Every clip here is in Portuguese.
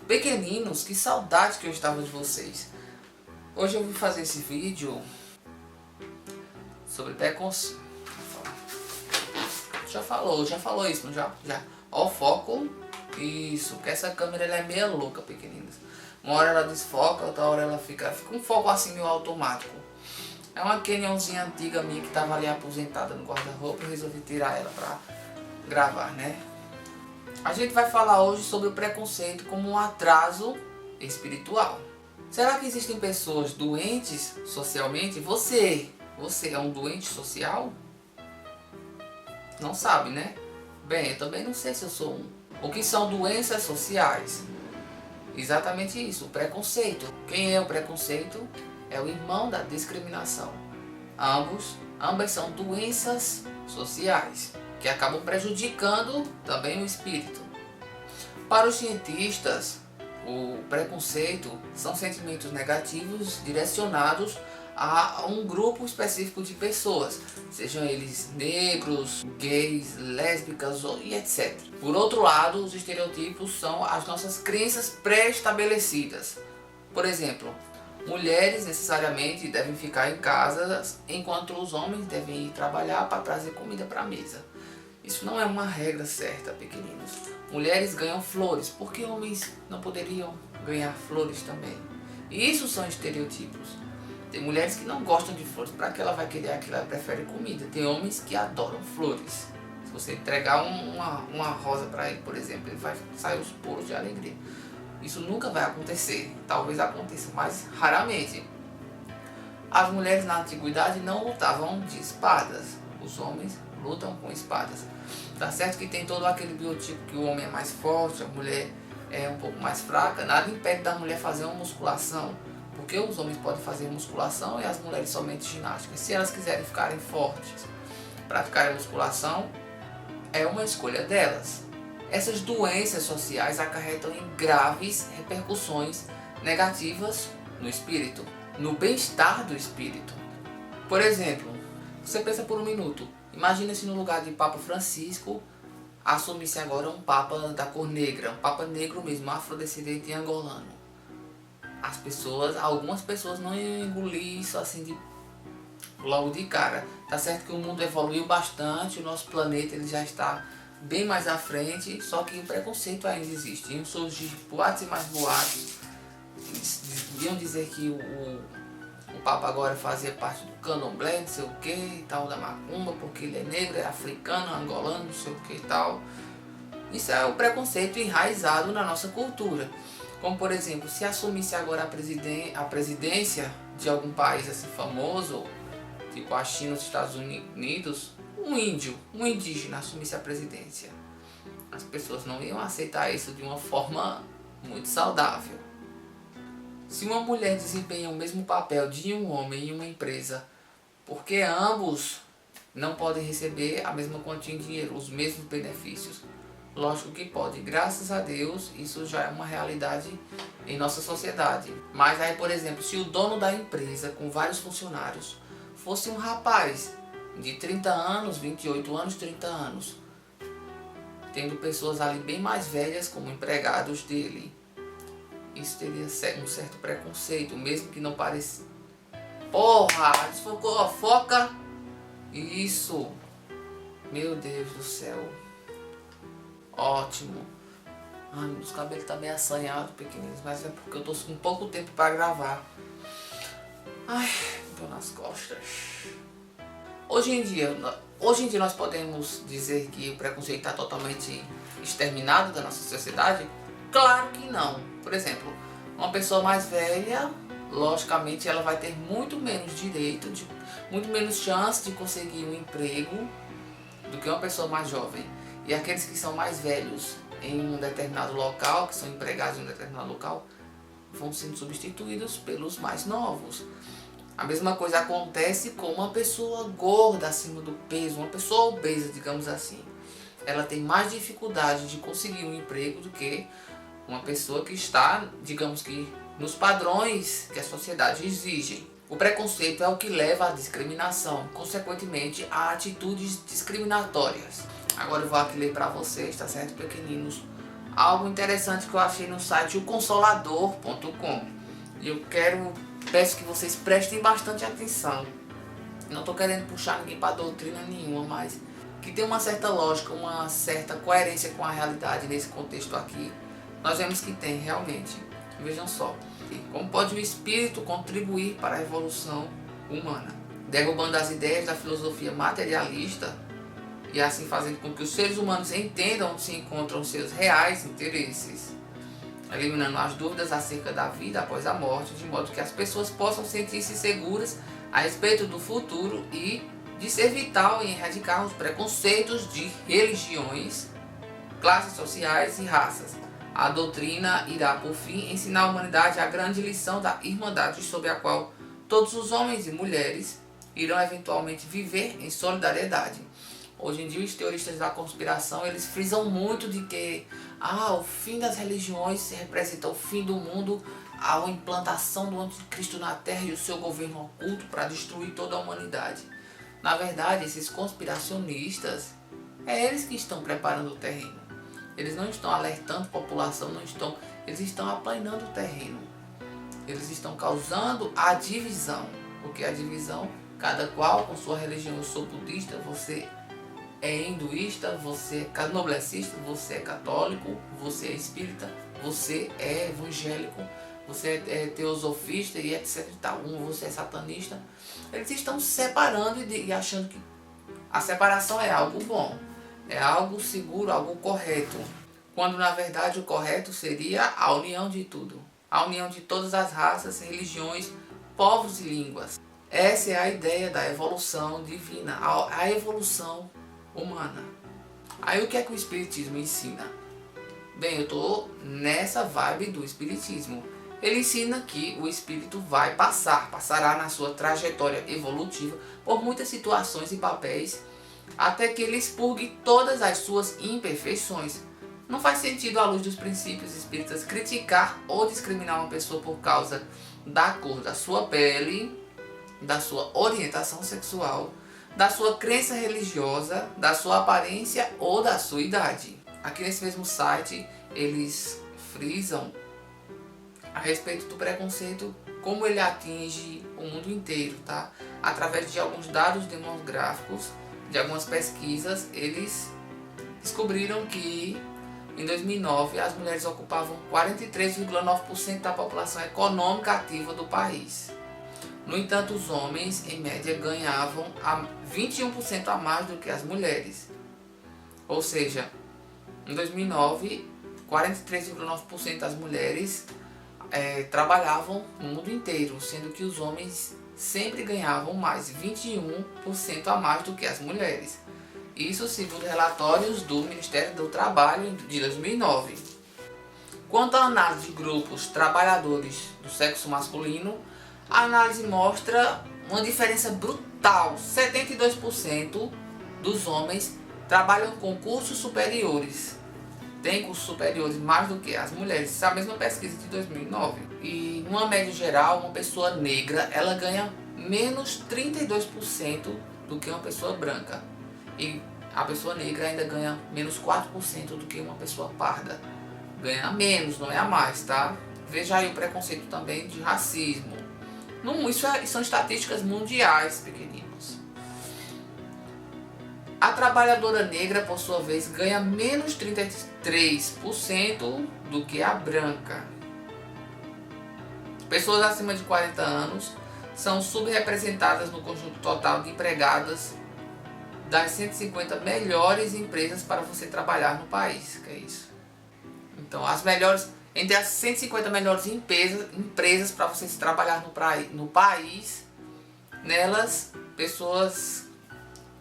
Pequeninos, que saudade que eu estava de vocês. Hoje eu vim fazer esse vídeo sobre preconceito. Já falou isso, não já? Já. Ó o foco. Isso, porque essa câmera ela é meio louca, pequeninos. Uma hora ela desfoca, outra hora ela fica um foco assim meio automático. É uma Canonzinha antiga minha que estava ali aposentada no guarda-roupa e resolvi tirar ela pra gravar, né? A gente vai falar hoje sobre o preconceito como um atraso espiritual. Será que existem pessoas doentes socialmente? Você é um doente social? Não sabe, né? Bem, eu também não sei se eu sou um. O que são doenças sociais? Exatamente isso, o preconceito. Quem é o preconceito? É o irmão da discriminação. Ambas são doenças sociais que acabam prejudicando também o espírito. Para os cientistas, o preconceito são sentimentos negativos direcionados a um grupo específico de pessoas, sejam eles negros, gays, lésbicas e etc. Por outro lado, os estereotipos são as nossas crenças pré-estabelecidas. Por exemplo, mulheres necessariamente devem ficar em casa, enquanto os homens devem ir trabalhar para trazer comida para a mesa. Isso não é uma regra certa, pequeninos. Mulheres ganham flores, por que homens não poderiam ganhar flores também? E isso são estereotipos. Tem mulheres que não gostam de flores, para que ela vai querer aquilo? Ela prefere comida. Tem homens que adoram flores. Se você entregar uma rosa para ele, por exemplo, ele vai sair os poros de alegria. Isso nunca vai acontecer, talvez aconteça, mas raramente. As mulheres na antiguidade não lutavam de espadas, os homens lutam com espadas. Tá certo que tem todo aquele biotipo que o homem é mais forte, a mulher é um pouco mais fraca, nada impede da mulher fazer uma musculação, porque os homens podem fazer musculação e as mulheres somente ginástica. Se elas quiserem ficarem fortes, praticarem musculação, é uma escolha delas. Essas doenças sociais acarretam em graves repercussões negativas no espírito, no bem-estar do espírito. Por exemplo, você pensa por um minuto, imagina se no lugar de Papa Francisco assumisse agora um Papa da cor negra, um Papa negro mesmo, afrodescendente e angolano. Algumas pessoas não iam engolir isso assim logo de cara. Tá certo que o mundo evoluiu bastante, o nosso planeta ele já está bem mais à frente, só que o preconceito ainda existe. Iam surgir boatos e mais boatos. Iam dizer que o Papa agora fazia parte do candomblé, não sei o que e tal, da macumba, porque ele é negro, é africano, angolano, não sei o que e tal. Isso é o preconceito enraizado na nossa cultura. Como por exemplo, se assumisse agora a presidência de algum país assim famoso, tipo a China, os Estados Unidos, um indígena assumisse a presidência, as pessoas não iam aceitar isso de uma forma muito saudável. Se uma mulher desempenha o mesmo papel de um homem em uma empresa, por que ambos não podem receber a mesma quantia em dinheiro, os mesmos benefícios? Lógico que pode, graças a Deus, isso já é uma realidade em nossa sociedade. Mas aí, por exemplo, se o dono da empresa, com vários funcionários, fosse um rapaz de 30 anos, 28 anos, 30 anos, tendo pessoas ali bem mais velhas como empregados dele, isso teria um certo preconceito, mesmo que não pareça. Porra, desfocou a foca. Isso. Meu Deus do céu. Ótimo. Ai, meus cabelos tá meio assanhados, pequeninos, mas é porque eu tô com pouco tempo para gravar. Ai, dor nas costas. Hoje em dia nós podemos dizer que o preconceito está totalmente exterminado da nossa sociedade? Claro que não. Por exemplo, uma pessoa mais velha, logicamente, ela vai ter muito menos direito, muito menos chance de conseguir um emprego do que uma pessoa mais jovem. E aqueles que são mais velhos em um determinado local, que são empregados em um determinado local, vão sendo substituídos pelos mais novos. A mesma coisa acontece com uma pessoa gorda acima do peso, uma pessoa obesa, digamos assim. Ela tem mais dificuldade de conseguir um emprego do que uma pessoa que está, digamos que, nos padrões que a sociedade exige. O preconceito é o que leva à discriminação, consequentemente a atitudes discriminatórias. Agora eu vou aqui ler para vocês, tá certo, pequeninos, algo interessante que eu achei no site oconsolador.com. E peço que vocês prestem bastante atenção. Não estou querendo puxar ninguém para doutrina nenhuma, mas que tem uma certa lógica, uma certa coerência com a realidade nesse contexto aqui. Nós vemos que tem realmente. Vejam só. Como pode o espírito contribuir para a evolução humana? Derrubando as ideias da filosofia materialista e assim fazendo com que os seres humanos entendam onde se encontram seus reais interesses, eliminando as dúvidas acerca da vida após a morte, de modo que as pessoas possam sentir-se seguras a respeito do futuro e de ser vital em erradicar os preconceitos de religiões, classes sociais e raças. A doutrina irá, por fim, ensinar a humanidade a grande lição da irmandade sob a qual todos os homens e mulheres irão eventualmente viver em solidariedade. Hoje em dia, os teoristas da conspiração, eles frisam muito de que o fim das religiões representa o fim do mundo, a implantação do anticristo na Terra e o seu governo oculto para destruir toda a humanidade. Na verdade, esses conspiracionistas, eles que estão preparando o terreno. Eles não estão alertando a população, eles estão aplanando o terreno. Eles estão causando a divisão. O que é a divisão? Cada qual com sua religião. Eu sou budista, você é hinduísta, você é candomblessista, você é católico, você é espírita, você é evangélico, você é teosofista e etc. Você é satanista. Eles estão se separando e achando que a separação é algo bom, é algo seguro, algo correto. Quando na verdade o correto seria a união de tudo. A união de todas as raças, religiões, povos e línguas. Essa é a ideia da evolução divina, a evolução humana. Aí o que é que o Espiritismo ensina? Bem, eu estou nessa vibe do Espiritismo. Ele ensina que o espírito passará na sua trajetória evolutiva por muitas situações e papéis, até que ele expurgue todas as suas imperfeições. Não faz sentido, à luz dos princípios espíritas, criticar ou discriminar uma pessoa por causa da cor da sua pele, da sua orientação sexual, da sua crença religiosa, da sua aparência ou da sua idade. Aqui nesse mesmo site, eles frisam a respeito do preconceito, como ele atinge o mundo inteiro, tá? Através de alguns dados demográficos, de algumas pesquisas, eles descobriram que em 2009 as mulheres ocupavam 43,9% da população econômica ativa do país. No entanto, os homens, em média, ganhavam 21% a mais do que as mulheres. Ou seja, em 2009, 43,9% das mulheres trabalhavam no mundo inteiro, sendo que os homens sempre ganhavam mais, 21% a mais do que as mulheres. Isso segundo relatórios do Ministério do Trabalho de 2009. Quanto à análise de grupos trabalhadores do sexo masculino, a análise mostra uma diferença brutal. 72% dos homens trabalham com cursos superiores. Tem cursos superiores mais do que as mulheres. Isso é a mesma pesquisa de 2009. E, numa média geral, uma pessoa negra, ela ganha menos 32% do que uma pessoa branca. E a pessoa negra ainda ganha menos 4% do que uma pessoa parda. Ganha a menos, não é a mais, tá? Veja aí o preconceito também de racismo. Isso são estatísticas mundiais, pequeninos. A trabalhadora negra, por sua vez, ganha menos 33% do que a branca. Pessoas acima de 40 anos são subrepresentadas no conjunto total de empregadas das 150 melhores empresas para você trabalhar no país. Que é isso? Então, entre as 150 melhores empresas para você trabalhar no país, nelas, pessoas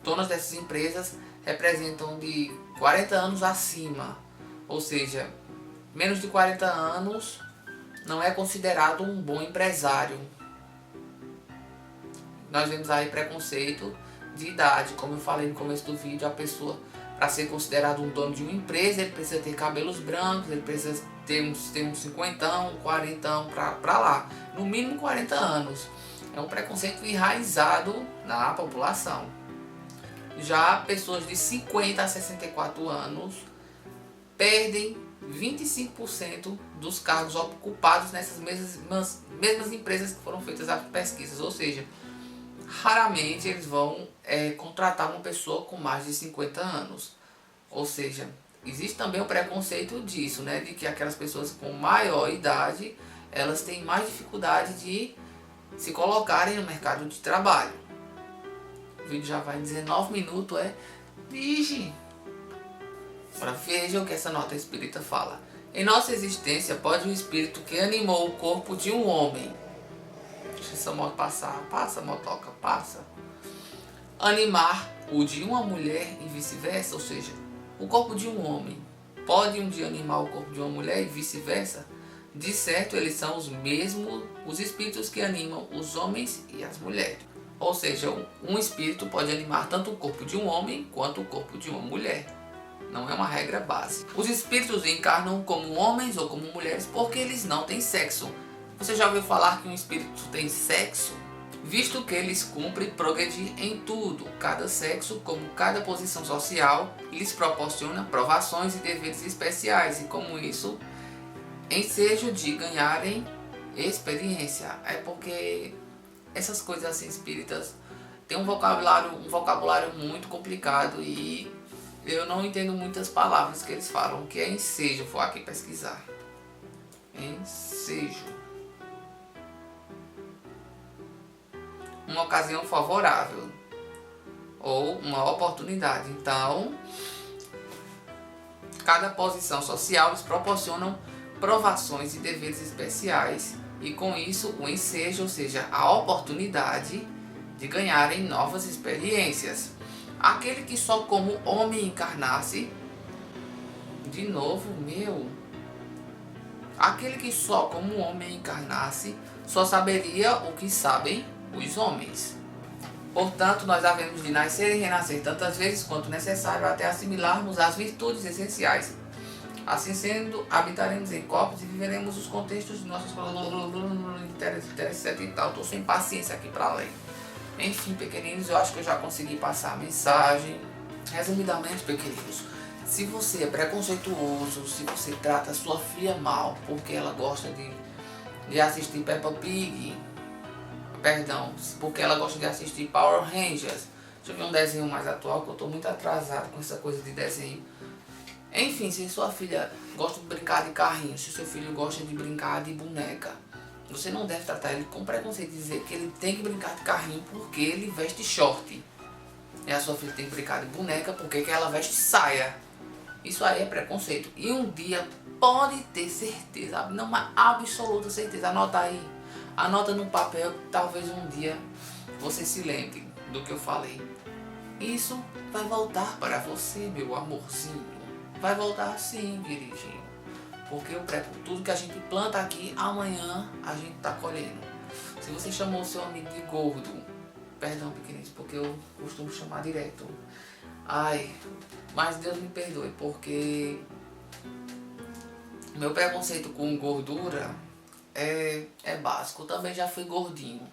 donas dessas empresas representam de 40 anos acima. Ou seja, menos de 40 anos não é considerado um bom empresário. Nós vemos aí preconceito de idade. Como eu falei no começo do vídeo, a pessoa, para ser considerado um dono de uma empresa, ele precisa ter cabelos brancos, ele precisa ter uns 50, 40 para lá. No mínimo 40 anos. É um preconceito enraizado na população. Já pessoas de 50 a 64 anos perdem 25% dos cargos ocupados nessas mesmas empresas que foram feitas as pesquisas. Ou seja, raramente eles vão contratar uma pessoa com mais de 50 anos. Ou seja, existe também o preconceito disso, né? De que aquelas pessoas com maior idade, elas têm mais dificuldade de se colocarem no mercado de trabalho. O vídeo já vai 19 minutos, Vige! Agora veja o que essa nota espírita fala. Em nossa existência pode um espírito que animou o corpo de um homem. Deixa essa moto passar. Passa, motoca, passa. Animar o de uma mulher e vice-versa. Ou seja, o corpo de um homem pode um dia animar o corpo de uma mulher e vice-versa. De certo, eles são os mesmos, os espíritos que animam os homens e as mulheres. Ou seja, um espírito pode animar tanto o corpo de um homem quanto o corpo de uma mulher. Não é uma regra básica. Os espíritos encarnam como homens ou como mulheres porque eles não têm sexo. Você já ouviu falar que um espírito tem sexo? Visto que eles cumprem progredir em tudo, cada sexo, como cada posição social, lhes proporciona provações e deveres especiais, e como isso, ensejo de ganharem experiência. É porque essas coisas assim espíritas têm um vocabulário muito complicado e eu não entendo muitas palavras que eles falam, que é ensejo. Vou aqui pesquisar. Ensejo. Uma ocasião favorável ou uma oportunidade. Então, cada posição social lhes proporcionam provações e deveres especiais e com isso o ensejo, ou seja, a oportunidade de ganharem novas experiências. Aquele que só como homem encarnasse, de novo, aquele que só como homem encarnasse, só saberia o que sabem os homens. Portanto, nós havemos de nascer e renascer tantas vezes quanto necessário até assimilarmos as virtudes essenciais. Assim sendo, habitaremos em corpos e viveremos os contextos de nossos interessantes e tal. Estou sem paciência aqui para ler. Enfim, pequeninos, eu acho que eu já consegui passar a mensagem. Resumidamente, pequeninos, se você é preconceituoso, se você trata a sua filha mal porque ela gosta de assistir Peppa Pig, porque ela gosta de assistir Power Rangers, deixa eu ver um desenho mais atual, que eu estou muito atrasado com essa coisa de desenho. Enfim, se sua filha gosta de brincar de carrinho, se seu filho gosta de brincar de boneca, você não deve tratar ele com preconceito e dizer que ele tem que brincar de carrinho porque ele veste short. E a sua filha tem que brincar de boneca porque ela veste saia. Isso aí é preconceito. E um dia, pode ter certeza, não, uma absoluta certeza, anota aí. Anota no papel que talvez um dia você se lembre do que eu falei. Isso vai voltar para você, meu amorzinho. Vai voltar sim, queridinho. Porque tudo que a gente planta aqui, amanhã a gente tá colhendo. Se você chamou o seu amigo de gordo, perdão, pequeninos, porque eu costumo chamar direto. Ai, mas Deus me perdoe, porque meu preconceito com gordura é básico. Eu também já fui gordinho.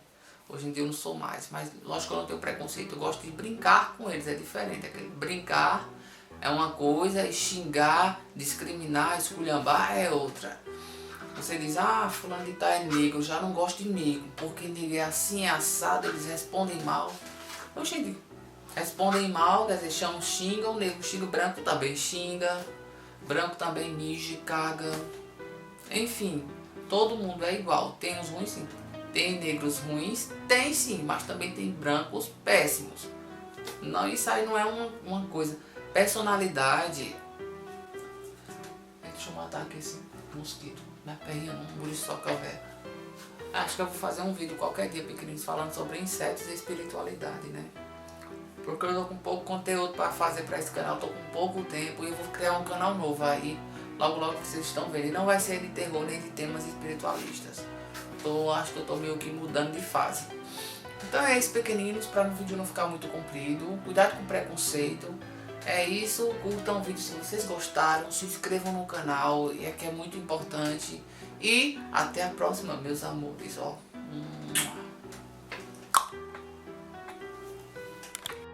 Hoje em dia eu não sou mais, mas lógico que eu não tenho preconceito. Eu gosto de brincar com eles, é diferente. Aquele brincar é uma coisa e xingar, discriminar, esculhambar é outra. Você diz, fulano de tal é negro, eu já não gosto de negro, porque negro é assim, é assado, eles respondem mal. Eu xingo. Respondem mal, quer dizer, xingam, negro xinga, branco também xinga, branco também mija, caga. Enfim, todo mundo é igual, tem os ruins sim. Tem negros ruins? Tem sim, mas também tem brancos péssimos. Não, isso aí não é uma coisa. Personalidade. Deixa eu matar aqui esse mosquito. Minha perninha não, muriçoca velho. Acho que eu vou fazer um vídeo qualquer dia, pequeninos, falando sobre insetos e espiritualidade, né? Porque eu tô com pouco conteúdo para fazer para esse canal, tô com pouco tempo e eu vou criar um canal novo aí. Logo logo vocês estão vendo. E não vai ser de terror nem de temas espiritualistas. Acho que eu tô meio que mudando de fase. Então é isso, pequeninos, para o vídeo não ficar muito comprido. Cuidado com preconceito. É isso, curtam o vídeo se vocês gostaram, se inscrevam no canal, que é muito importante. E até a próxima, meus amores, ó.